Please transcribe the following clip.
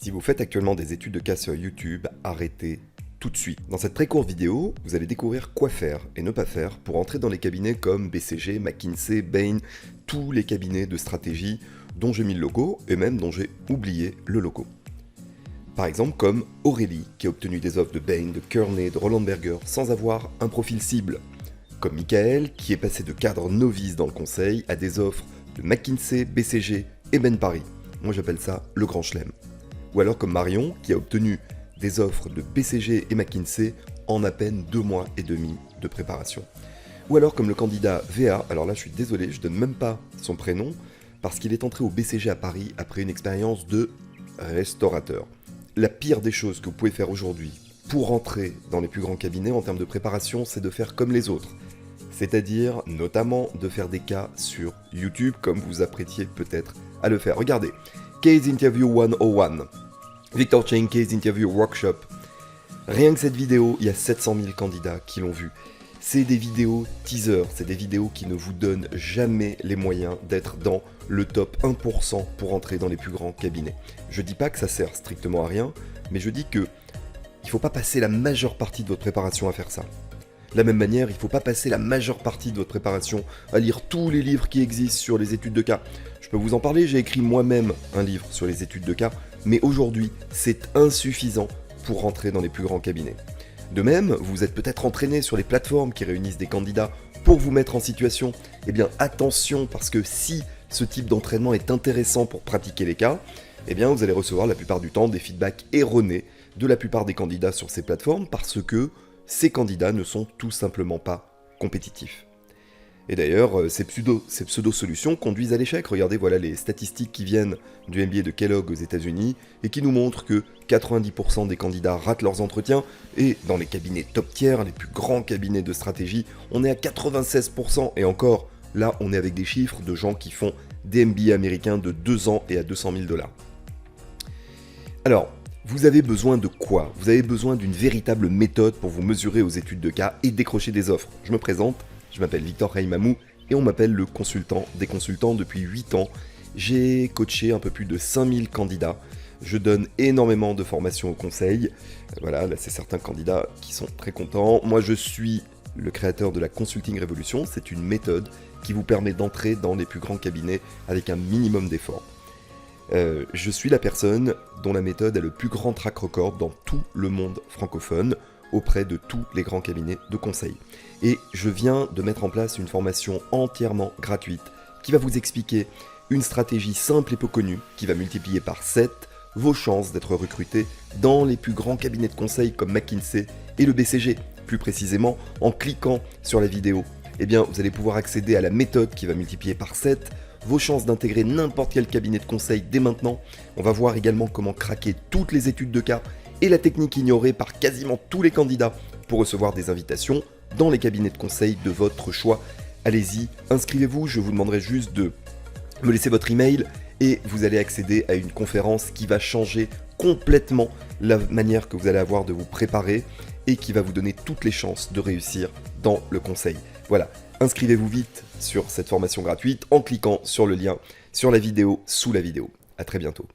Si vous faites actuellement des études de cas sur YouTube, arrêtez tout de suite. Dans cette très courte vidéo, vous allez découvrir quoi faire et ne pas faire pour entrer dans les cabinets comme BCG, McKinsey, Bain, tous les cabinets de stratégie dont j'ai mis le logo et même dont j'ai oublié le logo. Par exemple comme Aurélie qui a obtenu des offres de Bain, de Kearney, de Roland Berger sans avoir un profil cible. Comme Michael qui est passé de cadre novice dans le conseil à des offres de McKinsey, BCG et Ben Paris. Moi j'appelle ça le grand chelem. Ou alors comme Marion qui a obtenu des offres de BCG et McKinsey en à peine 2 mois et demi de préparation. Ou alors comme le candidat VA, alors là je suis désolé, je donne même pas son prénom, parce qu'il est entré au BCG à Paris après une expérience de restaurateur. La pire des choses que vous pouvez faire aujourd'hui pour entrer dans les plus grands cabinets en termes de préparation, c'est de faire comme les autres. C'est-à-dire notamment de faire des cas sur YouTube comme vous apprêtiez peut-être à le faire. Regardez, Case Interview 101, Victor Cheng Case Interview Workshop. Rien que cette vidéo, il y a 700 000 candidats qui l'ont vue. C'est des vidéos teaser, c'est des vidéos qui ne vous donnent jamais les moyens d'être dans le top 1% pour entrer dans les plus grands cabinets. Je dis pas que ça sert strictement à rien, mais je dis que il faut pas passer la majeure partie de votre préparation à faire ça. De la même manière, il ne faut pas passer la majeure partie de votre préparation à lire tous les livres qui existent sur les études de cas. Je peux vous en parler, j'ai écrit moi-même un livre sur les études de cas, mais aujourd'hui, c'est insuffisant pour rentrer dans les plus grands cabinets. De même, vous êtes peut-être entraîné sur les plateformes qui réunissent des candidats pour vous mettre en situation. Eh bien, attention, parce que si ce type d'entraînement est intéressant pour pratiquer les cas, eh bien, vous allez recevoir la plupart du temps des feedbacks erronés de la plupart des candidats sur ces plateformes parce que ces candidats ne sont tout simplement pas compétitifs. Et d'ailleurs, ces pseudo-solutions conduisent à l'échec. Regardez, voilà les statistiques qui viennent du MBA de Kellogg aux États-Unis et qui nous montrent que 90% des candidats ratent leurs entretiens. Et dans les cabinets top tiers, les plus grands cabinets de stratégie, on est à 96%. Et encore, là, on est avec des chiffres de gens qui font des MBA américains de 2 ans et à 200 000 $. Alors, vous avez besoin de quoi? Vous avez besoin d'une véritable méthode pour vous mesurer aux études de cas et décrocher des offres. Je me présente, je m'appelle Victor Reimamou et on m'appelle le consultant des consultants depuis 8 ans. J'ai coaché un peu plus de 5000 candidats. Je donne énormément de formations au conseil. Voilà, là c'est certains candidats qui sont très contents. Moi je suis le créateur de la Consulting Révolution. C'est une méthode qui vous permet d'entrer dans les plus grands cabinets avec un minimum d'efforts. Je suis la personne dont la méthode a le plus grand track record dans tout le monde francophone auprès de tous les grands cabinets de conseil. Et je viens de mettre en place une formation entièrement gratuite qui va vous expliquer une stratégie simple et peu connue qui va multiplier par 7 vos chances d'être recruté dans les plus grands cabinets de conseil comme McKinsey et le BCG. Plus précisément, en cliquant sur la vidéo, eh bien, vous allez pouvoir accéder à la méthode qui va multiplier par 7 vos chances d'intégrer n'importe quel cabinet de conseil dès maintenant. On va voir également comment craquer toutes les études de cas et la technique ignorée par quasiment tous les candidats pour recevoir des invitations dans les cabinets de conseil de votre choix. Allez-y, inscrivez-vous, je vous demanderai juste de me laisser votre email et vous allez accéder à une conférence qui va changer complètement la manière que vous allez avoir de vous préparer et qui va vous donner toutes les chances de réussir dans le conseil. Voilà, inscrivez-vous vite sur cette formation gratuite en cliquant sur le lien sur la vidéo sous la vidéo. À très bientôt.